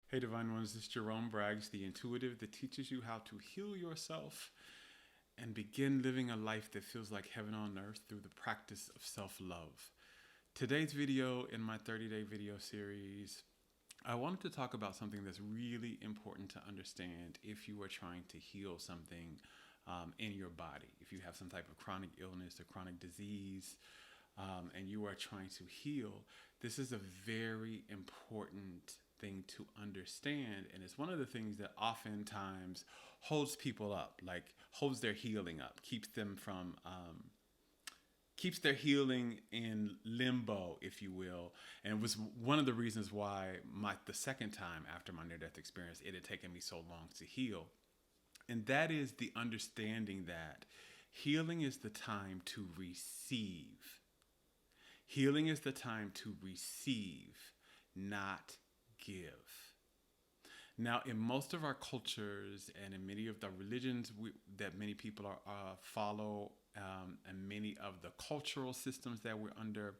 Hey Divine Ones, this is Jerome Braggs, the intuitive that teaches you how to heal yourself and begin living a life that feels like heaven on earth through the practice of self-love. Today's video in my 30-day video series, I wanted to talk about something that's really important to understand if you are trying to heal something in your body. If you have some type of chronic illness or chronic disease and you are trying to heal, this is a very important thing to understand, and it's one of the things that oftentimes holds people up, like holds their healing up, keeps their healing in limbo, if you will. And it was one of the reasons why the second time after my near-death experience, it had taken me so long to heal. And that is the understanding that healing is the time to receive. Healing is the time to receive, not give. Now, in most of our cultures and in many of the religions that many people follow, and many of the cultural systems that we're under,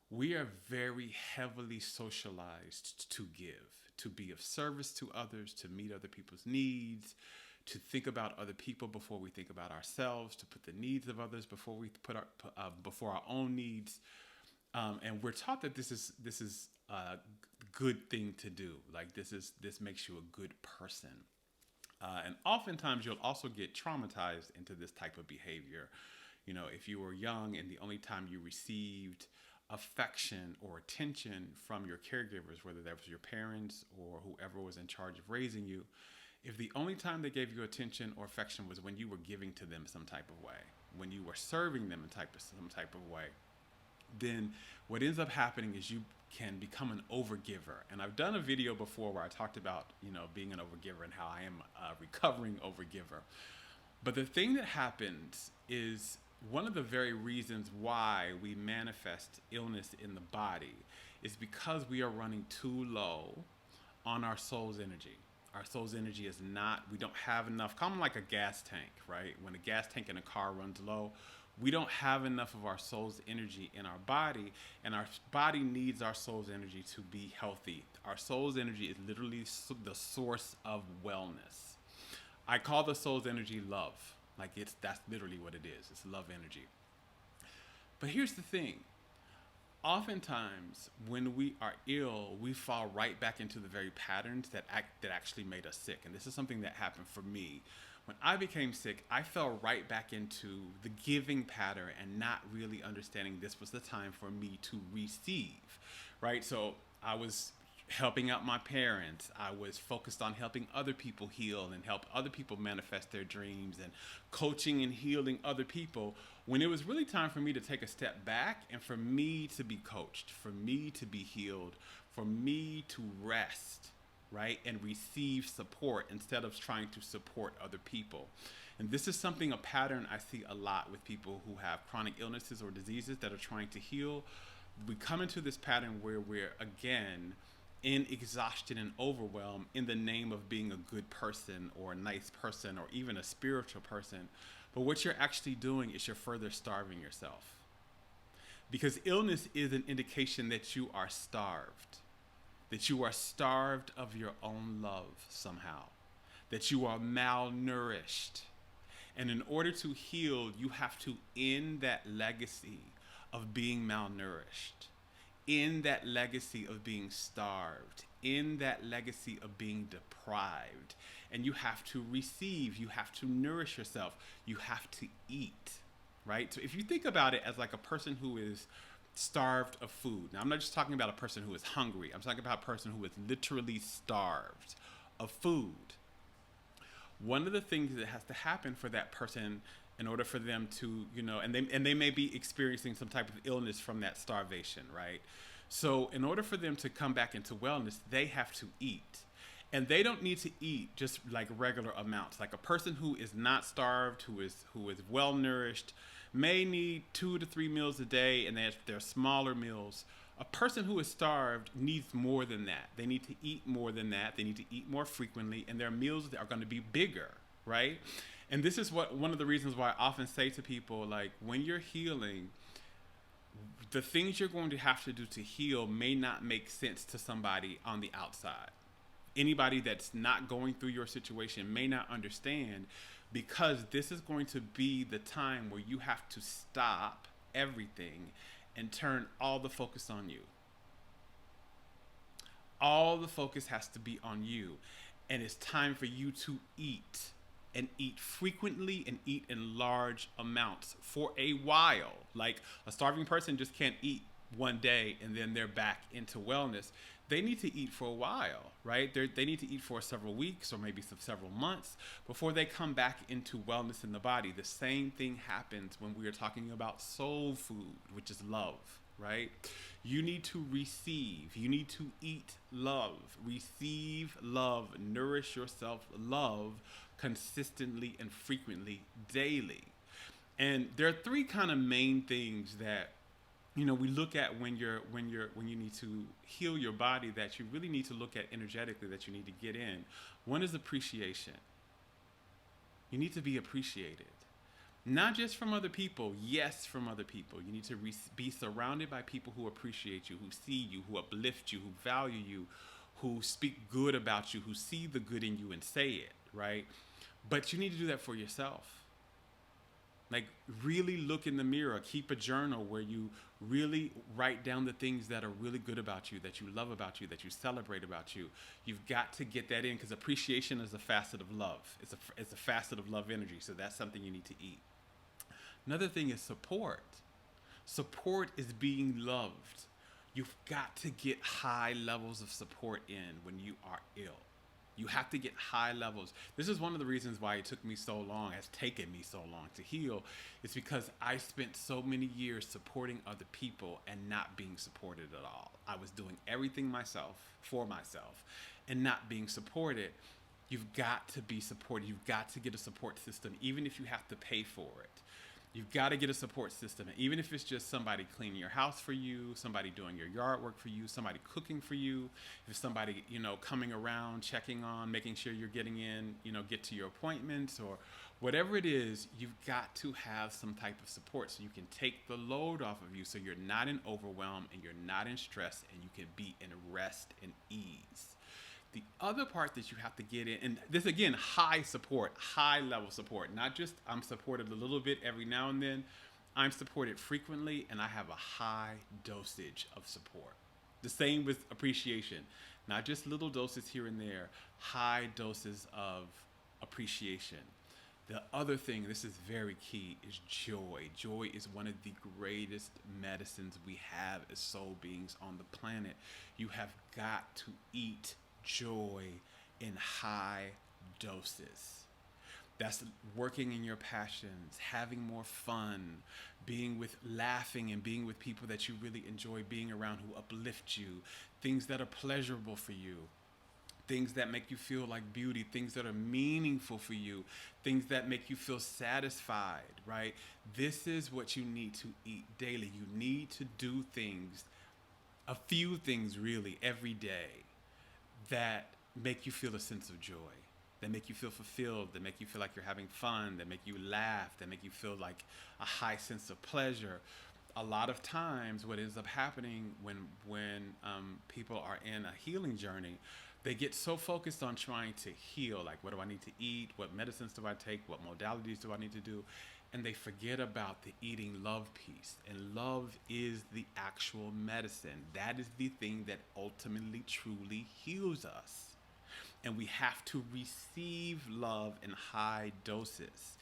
we are very heavily socialized to give, to be of service to others, to meet other people's needs, to think about other people before we think about ourselves, to put the needs of others before we put before our own needs. And we're taught that this is a good thing to do. Like this makes you a good person. And oftentimes you'll also get traumatized into this type of behavior. You know, if you were young and the only time you received affection or attention from your caregivers, whether that was your parents or whoever was in charge of raising you, if the only time they gave you attention or affection was when you were giving to them some type of way, when you were serving them in some type of way, then what ends up happening is you can become an overgiver. And I've done a video before where I talked about, being an overgiver and how I am a recovering overgiver. But the thing that happens is one of the very reasons why we manifest illness in the body is because we are running too low on our soul's energy. Our soul's energy is not, we don't have enough, kind of like a gas tank, right? When a gas tank in a car runs low, we don't have enough of our soul's energy in our body, and our body needs our soul's energy to be healthy. Our soul's energy is literally the source of wellness. I call the soul's energy love. That's literally what it is. It's love energy. But here's the thing. Oftentimes, when we are ill, we fall right back into the very patterns that actually made us sick. And this is something that happened for me. When I became sick, I fell right back into the giving pattern and not really understanding this was the time for me to receive, right? So I was helping out my parents. I was focused on helping other people heal and help other people manifest their dreams and coaching and healing other people, when it was really time for me to take a step back and for me to be coached, for me to be healed, for me to rest, right, and receive support instead of trying to support other people. And this is a pattern I see a lot with people who have chronic illnesses or diseases that are trying to heal. We come into this pattern where we're, again, in exhaustion and overwhelm in the name of being a good person or a nice person or even a spiritual person. But what you're actually doing is you're further starving yourself. Because illness is an indication that you are starved. That you are starved of your own love somehow, that you are malnourished. And in order to heal, you have to end that legacy of being malnourished, end that legacy of being starved, end that legacy of being deprived. And you have to receive, you have to nourish yourself, you have to eat, right? So if you think about it as like a person who is starved of food. Now, I'm not just talking about a person who is hungry. I'm talking about a person who is literally starved of food. One of the things that has to happen for that person in order for them to, and they may be experiencing some type of illness from that starvation, right? So in order for them to come back into wellness, they have to eat. And they don't need to eat just like regular amounts. Like a person who is not starved, who is well nourished, may need 2 to 3 meals a day, and they're smaller meals. A person who is starved needs more than that. They need to eat more than that. They need to eat more frequently, and their meals are going to be bigger, right? And this is one of the reasons why I often say to people, like, when you're healing, The things you're going to have to do to heal may not make sense to somebody on the outside. Anybody that's not going through your situation may not understand, because this is going to be the time where you have to stop everything and turn all the focus on you. All the focus has to be on you. And it's time for you to eat, and eat frequently, and eat in large amounts for a while. Like, a starving person just can't eat one day and then they're back into wellness. They need to eat for a while, right? They need to eat for several weeks or maybe several months before they come back into wellness in the body. The same thing happens when we are talking about soul food, which is love, right? You need to receive. You need to eat love. Receive love. Nourish yourself love consistently and frequently daily. And there are three kind of main things that we look at when you need to heal your body, that you really need to look at energetically, that you need to get in. One is appreciation. You need to be appreciated. Not just from other people, yes, from other people. You need to be surrounded by people who appreciate you, who see you, who uplift you, who value you, who speak good about you, who see the good in you and say it, right? But you need to do that for yourself. Like, really look in the mirror. Keep a journal where you really write down the things that are really good about you, that you love about you, that you celebrate about you. You've got to get that in, because appreciation is a facet of love. It's a facet of love energy, so that's something you need to eat. Another thing is support. Support is being loved. You've got to get high levels of support in when you are ill. You have to get high levels. This is one of the reasons why it took me so long, has taken me so long to heal. It's because I spent so many years supporting other people and not being supported at all. I was doing everything myself, for myself, and not being supported. You've got to be supported. You've got to get a support system, even if you have to pay for it. You've got to get a support system, even if it's just somebody cleaning your house for you, somebody doing your yard work for you, somebody cooking for you, if it's somebody, coming around, checking on, making sure you're getting in, get to your appointments, or whatever it is. You've got to have some type of support so you can take the load off of you, so you're not in overwhelm and you're not in stress, and you can be in rest and ease. The other part that you have to get in, and this again, high support, high level support, not just I'm supported a little bit every now and then. I'm supported frequently, and I have a high dosage of support. The same with appreciation, not just little doses here and there, high doses of appreciation. The other thing, this is very key, is joy. Joy is one of the greatest medicines we have as soul beings on the planet. You have got to eat joy in high doses. That's working in your passions, having more fun, laughing and being with people that you really enjoy being around, who uplift you, things that are pleasurable for you, things that make you feel like beauty, things that are meaningful for you, things that make you feel satisfied, right? This is what you need to eat daily. You need to do things, a few things really, every day, that make you feel a sense of joy, that make you feel fulfilled, that make you feel like you're having fun, that make you laugh, that make you feel like a high sense of pleasure. A lot of times what ends up happening when people are in a healing journey, they get so focused on trying to heal, like, what do I need to eat? What medicines do I take? What modalities do I need to do? And they forget about the eating love piece. And love is the actual medicine. That is the thing that ultimately, truly heals us. And we have to receive love in high doses.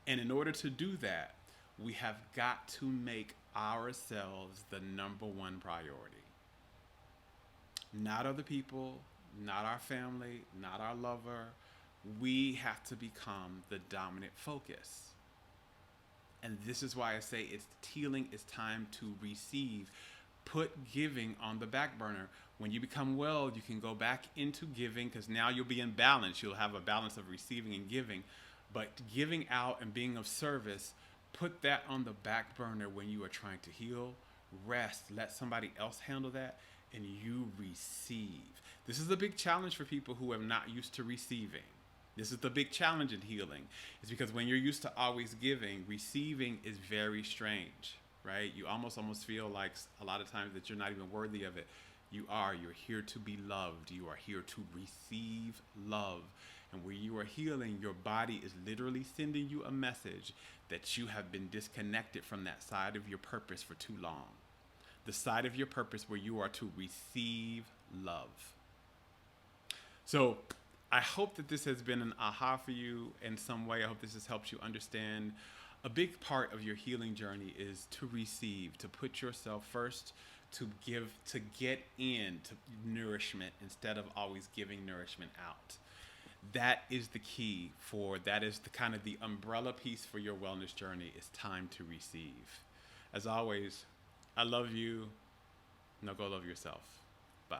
And in order to do that, we have got to make ourselves the number one priority. Not other people, not our family, not our lover. We have to become the dominant focus. And this is why I say healing is time to receive. Put giving on the back burner. When you become well, you can go back into giving, because now you'll be in balance. You'll have a balance of receiving and giving. But giving out and being of service, put that on the back burner when you are trying to heal. Rest. Let somebody else handle that, and you receive. This is a big challenge for people who are not used to receiving. This is the big challenge in healing. It's because when you're used to always giving, receiving is very strange, right? You almost feel like a lot of times that you're not even worthy of it. You are. You're here to be loved. You are here to receive love. And where you are healing, your body is literally sending you a message that you have been disconnected from that side of your purpose for too long. The side of your purpose where you are to receive love. So I hope that this has been an aha for you in some way. I hope this has helped you understand a big part of your healing journey is to receive, to put yourself first, to give, to get into nourishment instead of always giving nourishment out. That is the key that is the kind of the umbrella piece for your wellness journey is time to receive. As always, I love you. Now go love yourself. Bye.